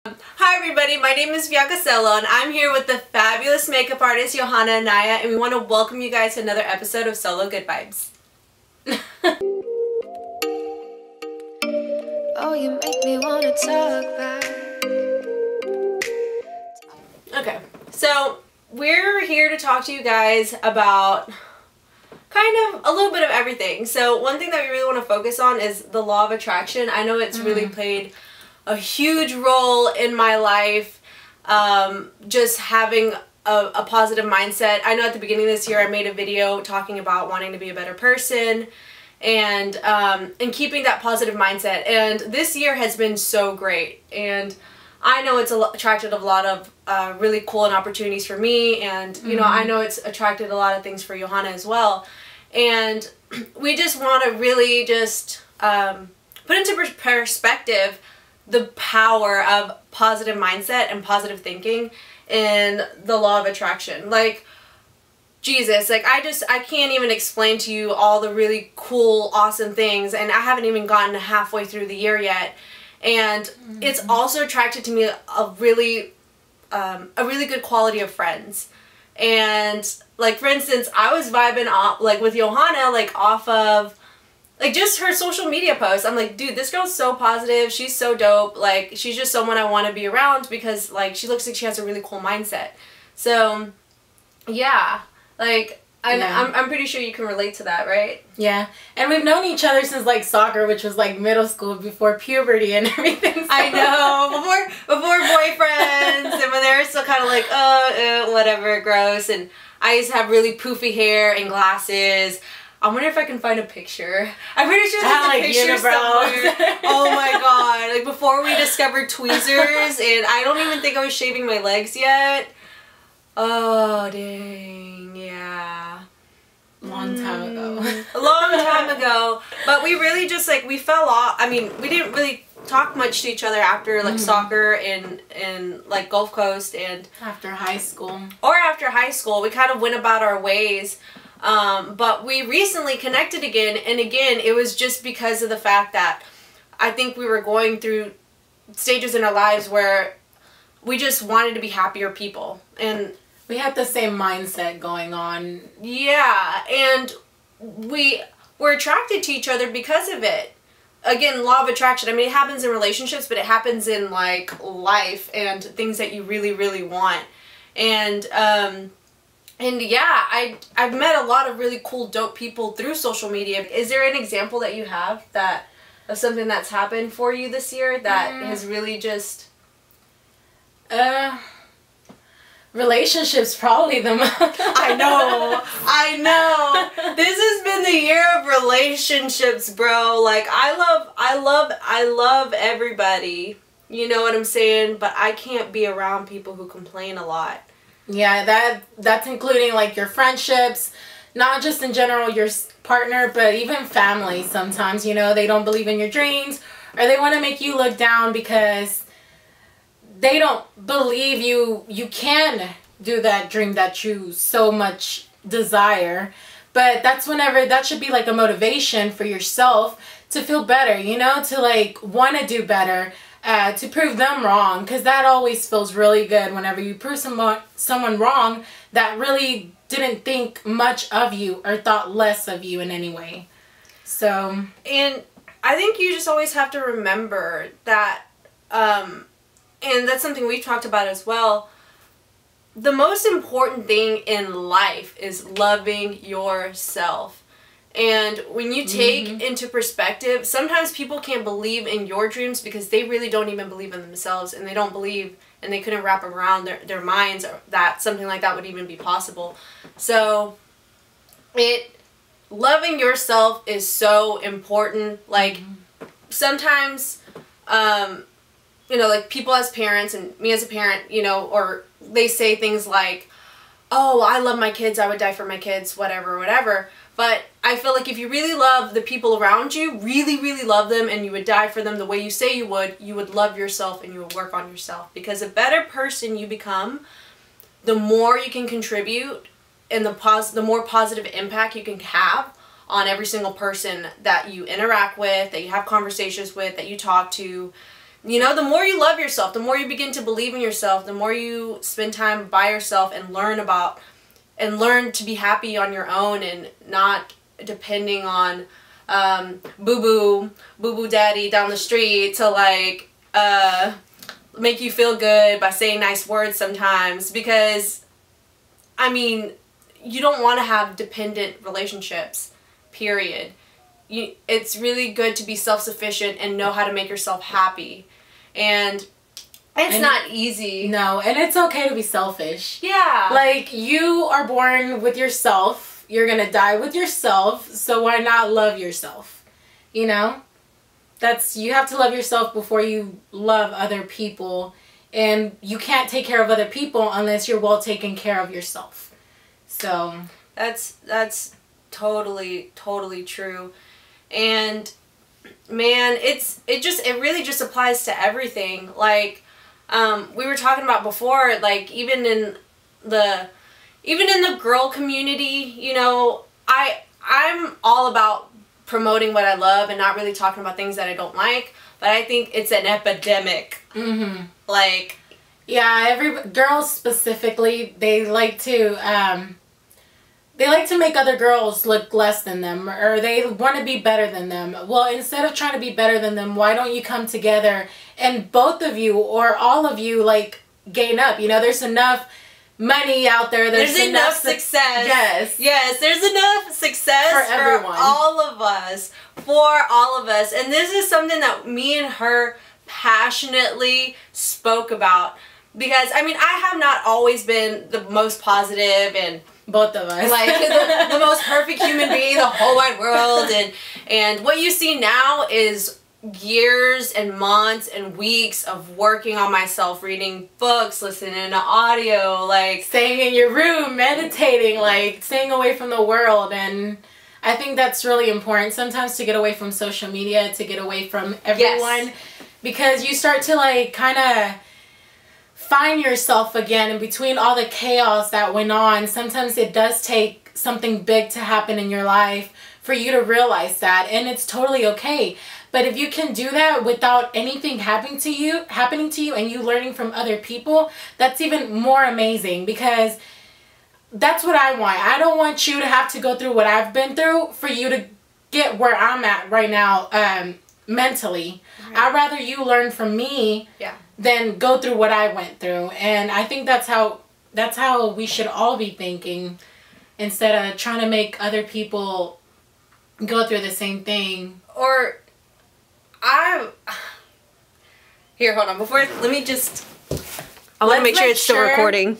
Hi everybody, my name is Bianca Cello and I'm here with the fabulous makeup artist Yohana Anaya, and we want to welcome you guys to another episode of Solo Good Vibes. Oh, you make me want to talk back. Okay, so we're here to talk to you guys about kind of a little bit of everything. So one thing that we really want to focus on is the law of attraction. I know it's really played a huge role in my life, just having a positive mindset. I know at the beginning of this year I made a video talking about wanting to be a better person and keeping that positive mindset, and this year has been so great, and I know it's attracted a lot of really cool and opportunities for me, and you know, I know it's attracted a lot of things for Yohana as well, and we just want to really just put into perspective the power of positive mindset and positive thinking in the law of attraction. Like, Jesus, like I can't even explain to you all the really cool, awesome things, and I haven't even gotten halfway through the year yet. And it's also attracted to me a really good quality of friends. And like, for instance, I was vibing off, like with Yohana, like off of like just her social media posts. I'm like, dude, this girl's so positive. She's so dope. Like, she's just someone I want to be around because like she looks like she has a really cool mindset. So yeah, like I'm pretty sure you can relate to that, right? Yeah, and we've known each other since like soccer, which was like middle school, before puberty and everything. So. I know, before boyfriends, and when they were still kind of like, whatever, gross. And I used to have really poofy hair and glasses. I wonder if I can find a picture. I'm pretty sure there's a picture somewhere. Oh my god! Like before we discovered tweezers, and I don't even think I was shaving my legs yet. Oh dang, yeah. Long time ago. A long time ago. But we really just like, we fell off. I mean, we didn't really talk much to each other after like soccer and like Gulf Coast, and after high school. Or after high school, we kind of went about our ways. But we recently connected again, and again, it was just because of the fact that I think we were going through stages in our lives where we just wanted to be happier people, and we had the same mindset going on. Yeah, and we were attracted to each other because of it. Again, law of attraction. I mean, it happens in relationships, but it happens in like life and things that you really, really want. And yeah, I've met a lot of really cool, dope people through social media. Is there an example that you have of something that's happened for you this year that has really just... relationships, probably the most. I know. This has been the year of relationships, bro. Like, I love everybody. You know what I'm saying? But I can't be around people who complain a lot. Yeah, that's including like your friendships, not just in general your partner, but even family. Sometimes, you know, they don't believe in your dreams, or they want to make you look down because they don't believe you can do that dream that you so much desire. But that's whenever that should be like a motivation for yourself to feel better, you know, to like want to do better, to prove them wrong, because that always feels really good whenever you prove someone wrong that really didn't think much of you or thought less of you in any way. So, and I think you just always have to remember that and that's something we've talked about as well. The most important thing in life is loving yourself. And when you take into perspective, sometimes people can't believe in your dreams because they really don't even believe in themselves, and they don't believe, and they couldn't wrap around their minds that something like that would even be possible. So loving yourself is so important. Like, sometimes you know, like people as parents and me as a parent, you know, or they say things like, oh, I love my kids, I would die for my kids, whatever, whatever. But I feel like if you really love the people around you, really, really love them, and you would die for them the way you say you would love yourself and you would work on yourself. Because the better person you become, the more you can contribute and the more positive impact you can have on every single person that you interact with, that you have conversations with, that you talk to. You know, the more you love yourself, the more you begin to believe in yourself, the more you spend time by yourself and learn to be happy on your own and not depending on boo-boo daddy down the street to like make you feel good by saying nice words sometimes, because I mean, you don't want to have dependent relationships, period. It's really good to be self-sufficient and know how to make yourself happy. And it's not easy. No, and it's okay to be selfish. Yeah. Like, you are born with yourself. You're going to die with yourself. So why not love yourself? You know? You have to love yourself before you love other people. And you can't take care of other people unless you're well taken care of yourself. So that's totally true. And man, it really just applies to everything. Like we were talking about before, like even in the girl community, you know, I'm all about promoting what I love and not really talking about things that I don't like, but I think it's an epidemic. Mm-hmm. Like, yeah, girls specifically, they like to make other girls look less than them, or they want to be better than them. Well, instead of trying to be better than them, why don't you come together and both of you or all of you like gain up? You know, there's enough money out there. There's enough success. Yes, there's enough success for everyone. For all of us. And this is something that me and her passionately spoke about. Because, I mean, I have not always been the most positive and both of us. Like the most perfect human being in the whole wide world. And what you see now is years and months and weeks of working on myself, reading books, listening to audio, like staying in your room, meditating, like staying away from the world. And I think that's really important sometimes, to get away from social media, to get away from everyone. Yes. Because you start to like kind of find yourself again in between all the chaos that went on. Sometimes it does take something big to happen in your life for you to realize that, and it's totally okay. But if you can do that without anything happening to you and you learning from other people, that's even more amazing, because that's what I want. I don't want you to have to go through what I've been through for you to get where I'm at right now mentally. Right. I'd rather you learn from me than go through what I went through. And I think that's how we should all be thinking, instead of trying to make other people go through the same thing. Or here, hold on. Let me just, I want to make sure it's still recording.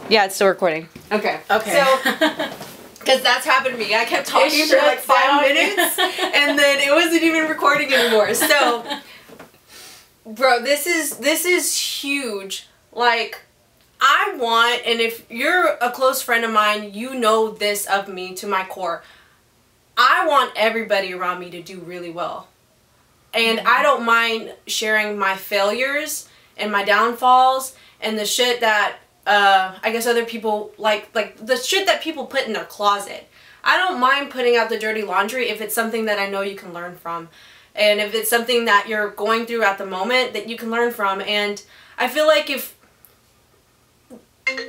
Yeah, it's still recording. Okay. So, because that's happened to me. I kept talking for like 5 minutes and then it wasn't even recording anymore. So, bro, this is huge. Like, I want, and if you're a close friend of mine, you know this of me to my core. I want everybody around me to do really well. And I don't mind sharing my failures and my downfalls and the shit that I guess other people like the shit that people put in their closet. I don't mind putting out the dirty laundry if it's something that I know you can learn from. And if it's something that you're going through at the moment that you can learn from. And I feel like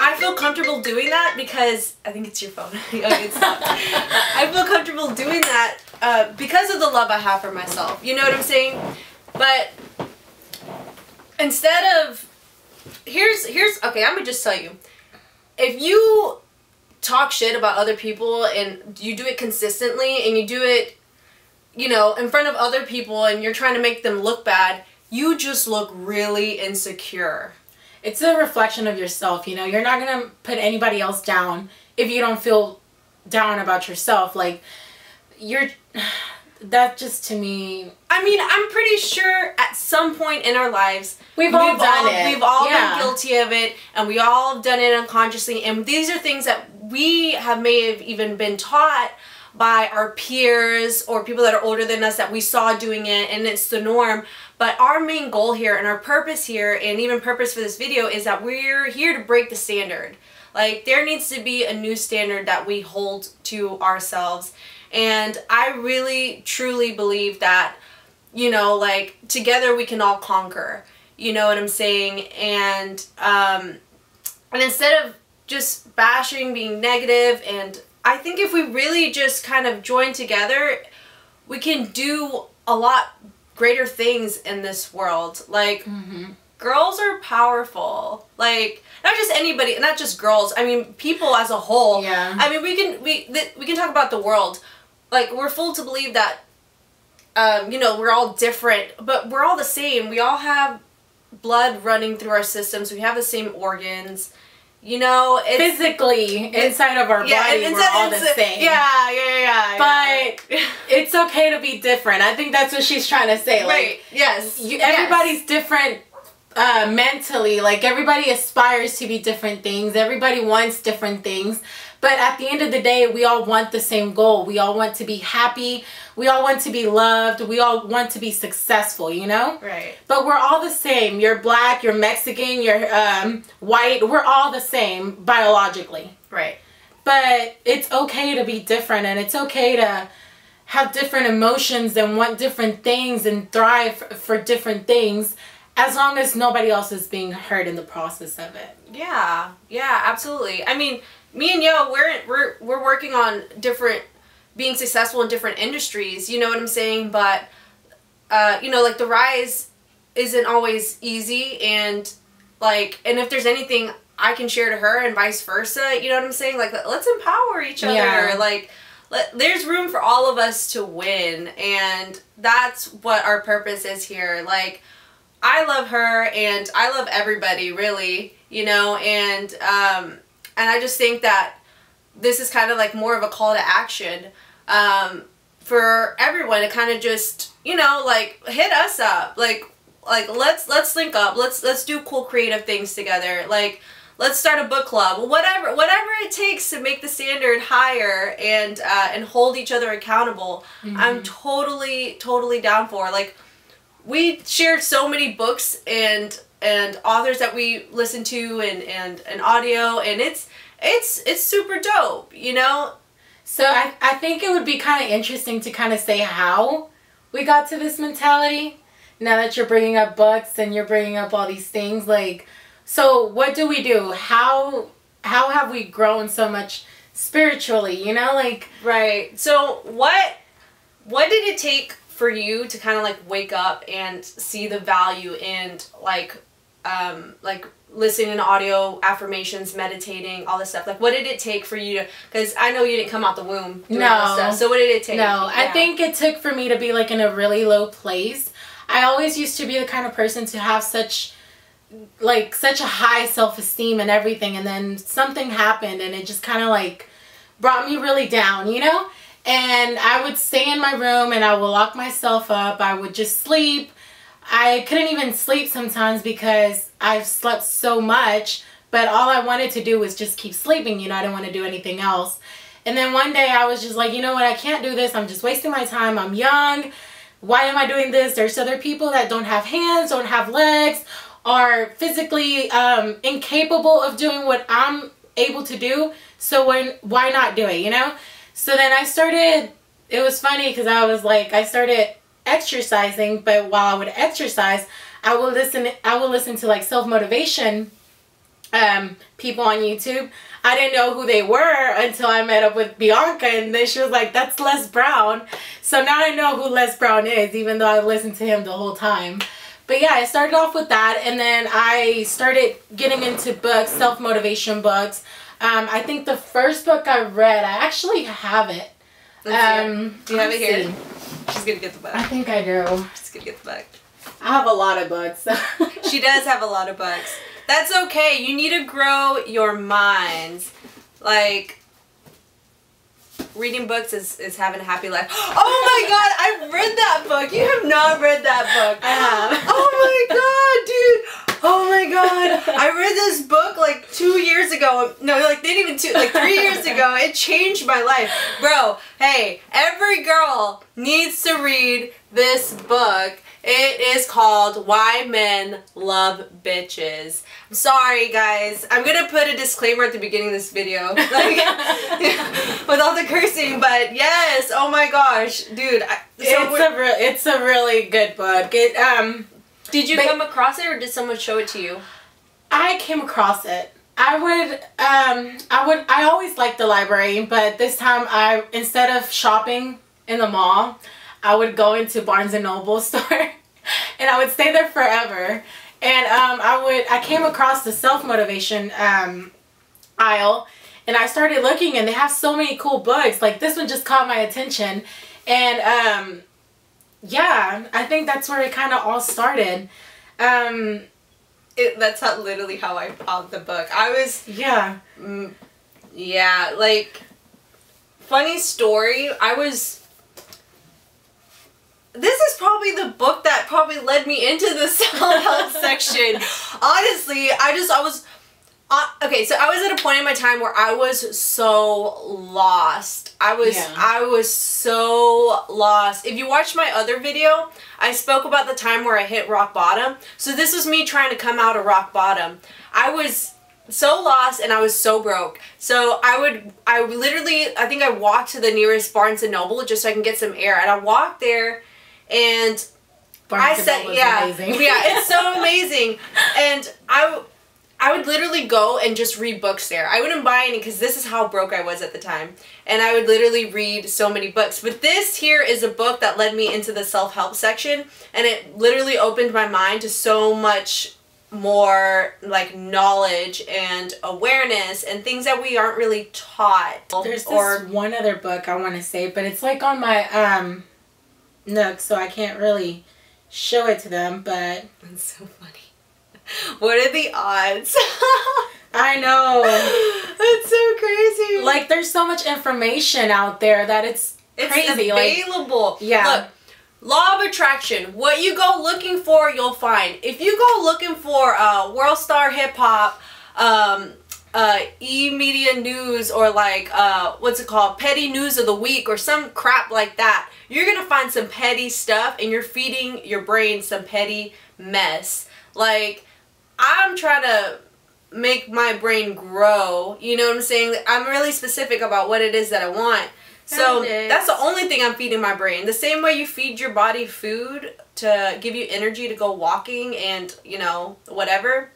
I feel comfortable doing that because I think it's your phone. It's not. I feel comfortable doing that because of the love I have for myself. You know what I'm saying? But instead of here's okay, I'm gonna just tell you. If you talk shit about other people and you do it consistently and you do it, you know, in front of other people and you're trying to make them look bad, you just look really insecure. It's a reflection of yourself, you know. You're not going to put anybody else down if you don't feel down about yourself. Like, that just, to me, I mean, I'm pretty sure at some point in our lives we've all done it. We've all been guilty of it, and we all have done it unconsciously. And these are things that may have even been taught by our peers or people that are older than us, that we saw doing it and it's the norm. But our main goal here and our purpose here, and even purpose for this video, is that we're here to break the standard. Like, there needs to be a new standard that we hold to ourselves. And I really truly believe that, you know, like, together we can all conquer. You know what I'm saying? And instead of just bashing, being negative, and I think if we really just kind of join together, we can do a lot greater things in this world. Like, girls are powerful. Like, not just anybody, not just girls. I mean, people as a whole. Yeah. I mean, we can talk about the world. Like, we're full to believe that, you know, we're all different, but we're all the same. We all have blood running through our systems. We have the same organs. You know, it's, physically inside of our body, we're all the same. Yeah. But it's okay to be different. I think that's what she's trying to say. Right. Like, Yes. Everybody's different mentally. Like, everybody aspires to be different things. Everybody wants different things. But at the end of the day, we all want the same goal. We all want to be happy. We all want to be loved. We all want to be successful, you know? Right. But we're all the same. You're black, you're Mexican, you're white. We're all the same biologically. Right. But it's okay to be different, and it's okay to have different emotions and want different things and thrive for different things, as long as nobody else is being hurt in the process of it. Yeah. Yeah, absolutely. I mean, me and Yo, we're working on being successful in different industries, you know what I'm saying? But, you know, like, the rise isn't always easy, and, like, and if there's anything I can share to her and vice versa, you know what I'm saying? Like, let's empower each other. Yeah. Like, there's room for all of us to win, and that's what our purpose is here. Like, I love her, and I love everybody, really, you know, and I just think that this is kind of like more of a call to action for everyone to kind of just, you know, like, hit us up. Like let's link up. Let's do cool creative things together. Like, let's start a book club. Whatever it takes to make the standard higher and hold each other accountable. I'm totally down for. Like, we shared so many books and authors that we listen to and audio, and it's super dope, you know? So I think it would be kind of interesting to kind of say how we got to this mentality, now that you're bringing up books and you're bringing up all these things. Like, so what do we do? How have we grown so much spiritually, you know? Like, right. So what did it take for you to kind of, like, wake up and see the value in, like listening to audio, affirmations, meditating, all this stuff? Like, what did it take for you to, because I know you didn't come out the womb doing all this stuff. So what did it take? No, Yeah. I think it took for me to be, like, in a really low place. I always used to be the kind of person to have such a high self-esteem and everything, and then something happened and it just kind of, like, brought me really down, you know? And I would stay in my room and I would lock myself up. I would just sleep. I couldn't even sleep sometimes because I've slept so much, but all I wanted to do was just keep sleeping, you know? I didn't want to do anything else. And then one day I was just like, you know what? I can't do this. I'm just wasting my time. I'm young. Why am I doing this? There's other people that don't have hands, don't have legs, are physically incapable of doing what I'm able to do. So why not do it, you know? So then I started, it was funny because I started exercising, but while I would exercise, I will listen to, like, self-motivation people on YouTube. I didn't know who they were until I met up with Bianca, and then she was like, that's Les Brown. So now I know who Les Brown is, even though I listened to him the whole time. But yeah, I started off with that, and then I started getting into books, self-motivation books. I think the first book I read, I actually have it. Do you have it here? She's gonna get the book. I think I do. She's gonna get the book. I have a lot of books. She does have a lot of books. That's okay. You need to grow your minds. Like, reading books is having a happy life. Oh my god, I've read that book. You have not read that book. I have. Oh my god, dude. Oh my god. I read this book like 2 years ago. No, like, they didn't even like 3 years ago. It changed my life. Bro, hey, every girl needs to read this book. It is called Why Men Love Bitches. I'm sorry, guys. I'm going to put a disclaimer at the beginning of this video. Like, with all the cursing, but yes, oh my gosh. Dude. It's a really good book. Did you come across it, or did someone show it to you? I came across it. I always liked the library, but this time instead of shopping in the mall, I would go into Barnes and Noble store and I would stay there forever. And I came across the self-motivation aisle, and I started looking, and they have so many cool books. Like, this one just caught my attention. And yeah, I think that's where it kind of all started. That's literally how I found the book. I was... Yeah. Yeah, like, funny story, this is probably the book that probably led me into the self-help section. Honestly, okay, so I was at a point in my time where I was so lost. I was so lost. If you watch my other video, I spoke about the time where I hit rock bottom. So this was me trying to come out of rock bottom. I was so lost and I was so broke. So I think I walked to the nearest Barnes and Noble just so I can get some air. And I walked there, and Barnes and Noble is amazing. Yeah, it's so amazing. And I would literally go and just read books there. I wouldn't buy any because this is how broke I was at the time. And I would literally read so many books. But this here is a book that led me into the self-help section. And it literally opened my mind to so much more, like, knowledge and awareness and things that we aren't really taught. There's this one other book I want to say, but it's like on my Nook, so I can't really show it to them, but... It's so funny. What are the odds? I know. It's so crazy. Like, there's so much information out there that it's crazy. Available. Like, yeah. Look, law of attraction. What you go looking for, you'll find. If you go looking for World Star Hip Hop, E-Media News, or like, what's it called? Petty News of the Week, or some crap like that, you're going to find some petty stuff, and you're feeding your brain some petty mess. Like, I'm trying to make my brain grow, you know what I'm saying? I'm really specific about what it is that I want. So that's the only thing I'm feeding my brain. The same way you feed your body food to give you energy to go walking and, you know, whatever,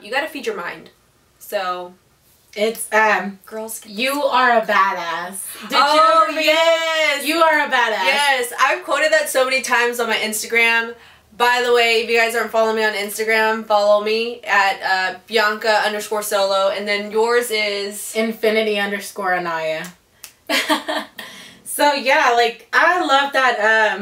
you got to feed your mind. So it's girls, you are a badass. Yes, you are a badass. Yes, I've quoted that so many times on my Instagram. By the way, if you guys aren't following me on Instagram, follow me at Bianca_solo, and then yours is Infinity_Anaya. So yeah, like, I love that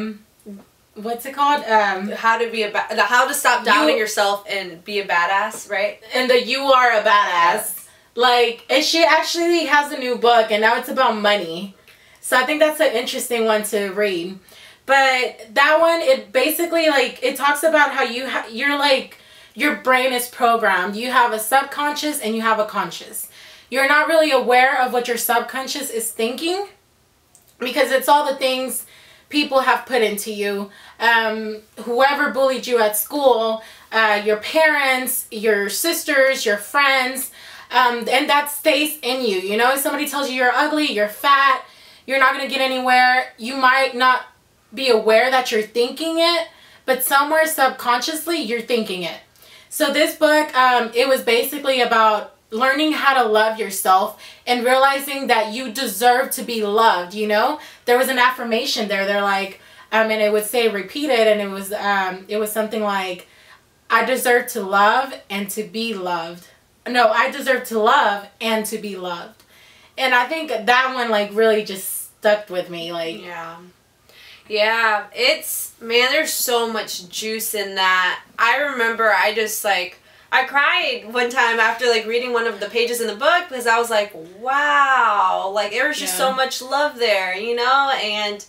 what's it called? How to stop doubting yourself and be a badass, right? And you are a badass. Yes. Like, and she actually has a new book, and now it's about money. So I think that's an interesting one to read. But that one, it basically, like, it talks about how you're like, your brain is programmed. You have a subconscious and you have a conscious. You're not really aware of what your subconscious is thinking, because it's all the things people have put into you. Whoever bullied you at school, your parents, your sisters, your friends, and that stays in you. You know, if somebody tells you you're ugly, you're fat, you're not going to get anywhere, you might not be aware that you're thinking it, but somewhere subconsciously you're thinking it. So this book, it was basically about learning how to love yourself and realizing that you deserve to be loved, you know? There was an affirmation there. They're like, and it would say repeat it, and it was something like, I deserve to love and to be loved. No, I deserve to love and to be loved. And I think that one, like, really just stuck with me. Like, yeah, it's, man, there's so much juice in that. I remember I cried one time after, like, reading one of the pages in the book, because I was like, wow, like, there was just so much love there, you know? And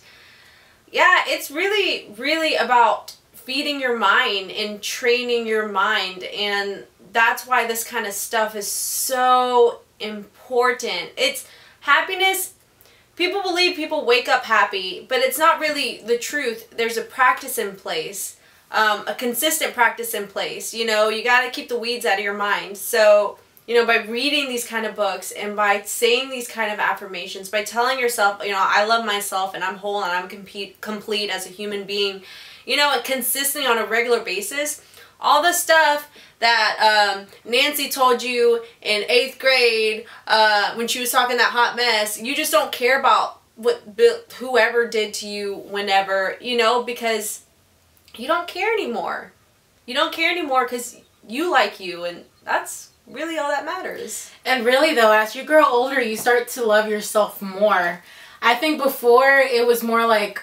yeah, it's really, really about feeding your mind and training your mind, and that's why this kind of stuff is so important. It's happiness. People believe people wake up happy, but it's not really the truth. There's a practice in place, a consistent practice in place. You know, you got to keep the weeds out of your mind. So, you know, by reading these kind of books and by saying these kind of affirmations, by telling yourself, you know, I love myself and I'm whole and I'm complete as a human being, you know, consistently on a regular basis, all the stuff that Nancy told you in 8th grade when she was talking that hot mess, you just don't care about what whoever did to you whenever, you know, because you don't care anymore. You don't care anymore because you like you, and that's really all that matters. And really though, as you grow older, you start to love yourself more. I think before it was more like,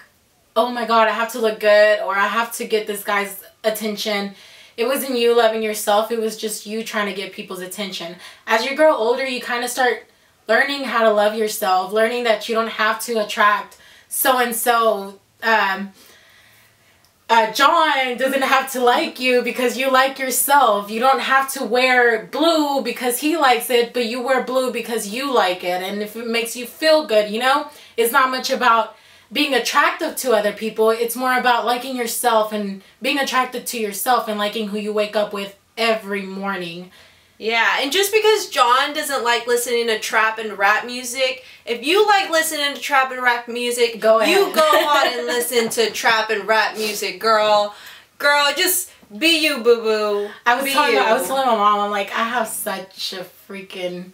oh my god, I have to look good, or I have to get this guy's attention. It wasn't you loving yourself, it was just you trying to get people's attention. As you grow older, you kind of start learning how to love yourself, learning that you don't have to attract so-and-so. John doesn't have to like you because you like yourself. You don't have to wear blue because he likes it, but you wear blue because you like it. And if it makes you feel good, you know, it's not much about being attractive to other people. It's more about liking yourself and being attracted to yourself and liking who you wake up with every morning. Yeah, and just because John doesn't like listening to trap and rap music, if you like listening to trap and rap music, go ahead. You go on and listen to trap and rap music, girl. Girl, just be you, boo-boo. I was telling my mom, I'm like, I have such a freaking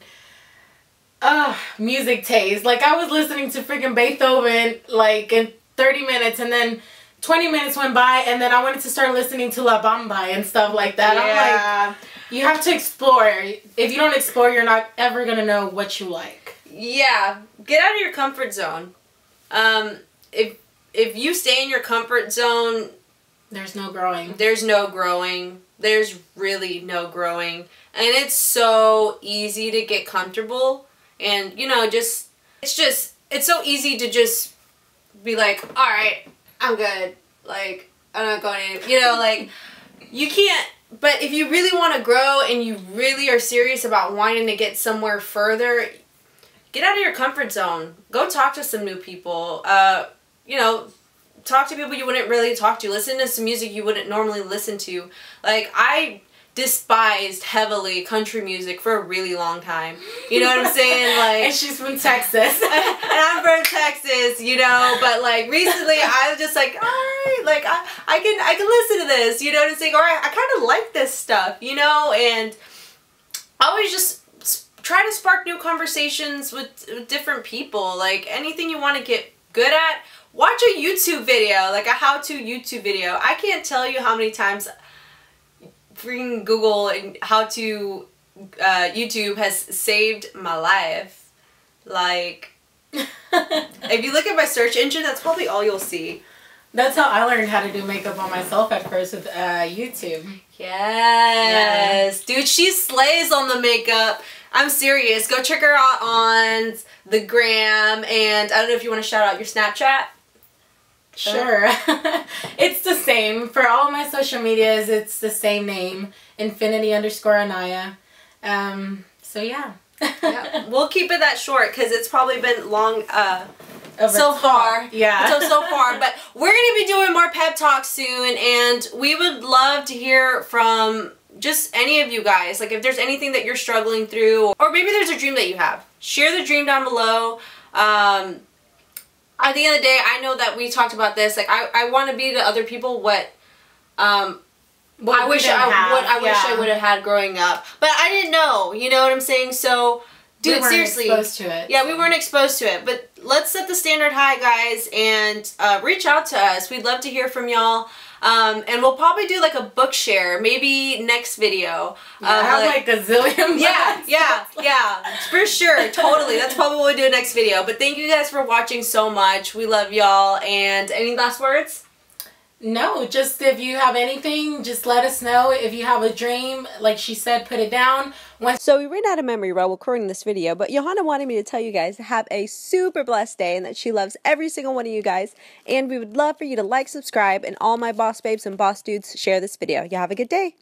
music taste. Like, I was listening to freaking Beethoven, like, in 30 minutes, and then 20 minutes went by, and then I wanted to start listening to La Bamba and stuff like that. Yeah. I'm like, you have to explore. If you don't explore, you're not ever going to know what you like. Yeah. Get out of your comfort zone. If you stay in your comfort zone, there's no growing. There's no growing. There's really no growing. And it's so easy to get comfortable. And, you know, it's so easy to just be like, all right, I'm good. Like, I'm not going in. You know, like, you can't. But if you really want to grow and you really are serious about wanting to get somewhere further, get out of your comfort zone. Go talk to some new people. You know, talk to people you wouldn't really talk to. Listen to some music you wouldn't normally listen to. Like, I despised heavily country music for a really long time. You know what I'm saying? Like, and she's from Texas. And I'm from Texas, you know, but like recently I was just like, all right, like I can listen to this, you know what I'm saying? Or I kind of like this stuff, you know, and I always just try to spark new conversations with different people. Like, anything you want to get good at, watch a YouTube video, like a how-to YouTube video. I can't tell you how many times freaking Google and how to YouTube has saved my life. Like, if you look at my search engine, that's probably all you'll see. That's how I learned how to do makeup on myself at first, with YouTube. Yes. Yeah. Dude, she slays on the makeup. I'm serious. Go check her out on the gram, and I don't know if you want to shout out your Snapchat. Sure. It's the same. For all my social medias, it's the same name. Infinity_Anaya. So yeah. Yeah. We'll keep it that short because it's probably been long so far. Yeah. So far. But we're going to be doing more pep talks soon, and we would love to hear from just any of you guys. Like, if there's anything that you're struggling through, or maybe there's a dream that you have, share the dream down below. At the end of the day, I know that we talked about this. Like, I want to be to other people what I wish I would have had growing up, but I didn't know. You know what I'm saying? So, dude, seriously, we weren't exposed to it. Yeah, we weren't exposed to it. But let's set the standard high, guys, and reach out to us. We'd love to hear from y'all. And we'll probably do like a book share, maybe next video. Yeah, I have like a zillion. Yeah, for sure, totally. That's probably what we'll do next video. But thank you guys for watching so much. We love y'all. And any last words? No, just if you have anything, just let us know. If you have a dream, like she said, put it down. So we ran out of memory while recording this video, but Yohana wanted me to tell you guys to have a super blessed day and that she loves every single one of you guys. And we would love for you to like, subscribe, and all my boss babes and boss dudes share this video. You have a good day.